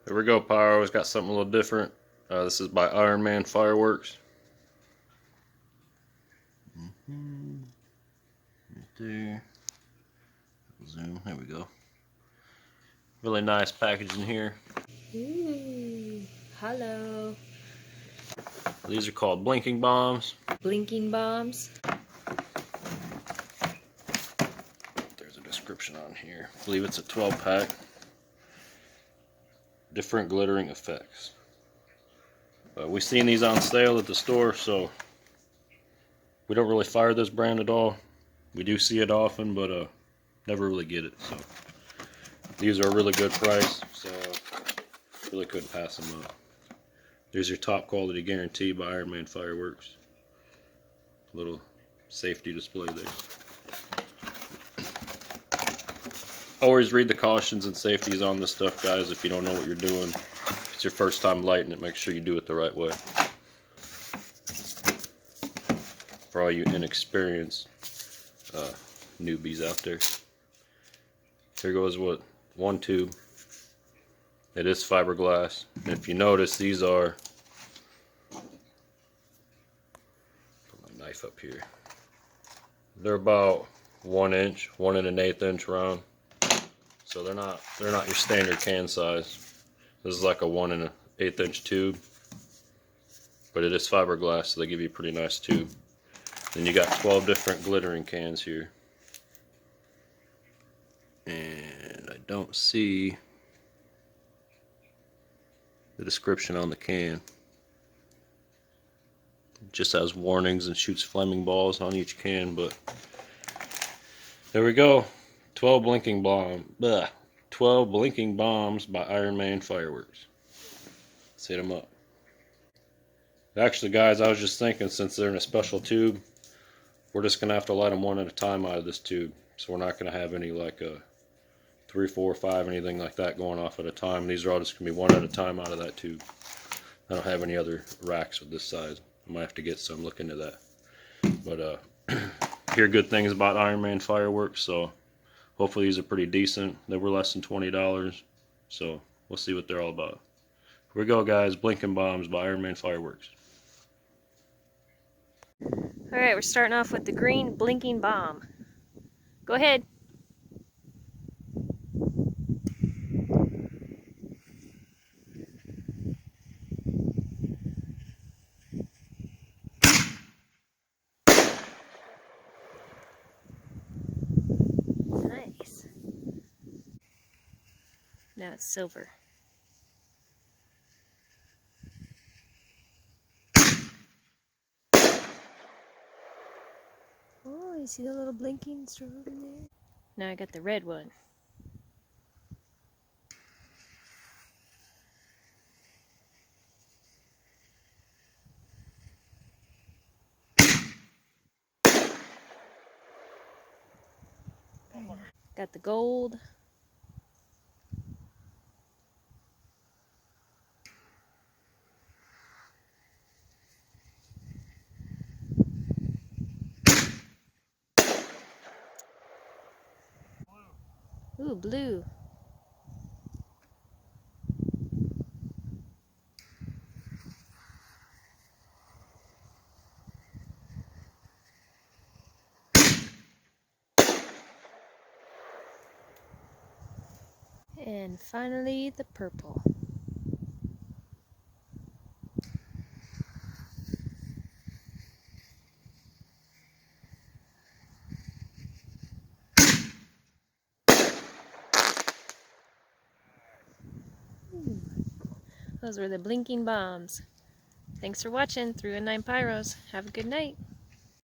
There we go, Pyro's got something a little different. This is by Iron Man Fireworks. Right there. Zoom. There we go. Really nice packaging here. Ooh, hello. These are called blinking bombs. Blinking bombs. There's a description on here. I believe it's a 12 pack. Different glittering effects. We've seen these on sale at the store, so we don't really fire this brand at all. We do see it often, but never really get it. So these are a really good price, so really couldn't pass them up. There's your top quality guarantee by Iron Man Fireworks. Little safety display there. Always read the cautions and safeties on this stuff, guys. If you don't know what you're doing, if it's your first time lighting it, make sure you do it the right way. For all you inexperienced newbies out there. Here goes one tube. It is fiberglass. And if you notice, these are, put my knife up here. They're about 1 inch, 1 1/8 inch round. So they're not your standard can size. This is like a 1 1/8 inch tube, but it is fiberglass, so they give you a pretty nice tube. Then you got 12 different glittering cans here, and I don't see the description on the can. It just has warnings and shoots flaming balls on each can, but there we go. 12 blinking bombs by Iron Man Fireworks. Let's hit them up. Actually, guys, I was just thinking, since they're in a special tube, we're just gonna have to light them one at a time out of this tube. So we're not gonna have any like a 3, 4, 5, anything like that going off at a time. These are all just gonna be one at a time out of that tube. I don't have any other racks of this size. I might have to get some. Look into that. But hear good things about Iron Man Fireworks, so hopefully these are pretty decent. They were less than $20, so we'll see what they're all about. Here we go, guys. Blinking bombs by Iron Man Fireworks. Alright, we're starting off with the green blinking bomb. Go ahead. Nice. Now it's silver. Oh, you see the little blinking strobe in there? Now I got the red one. Got the gold. Ooh, blue. And finally, the purple. Ooh. Those were the blinking bombs. Thanks for watching 319 Pyros. Have a good night.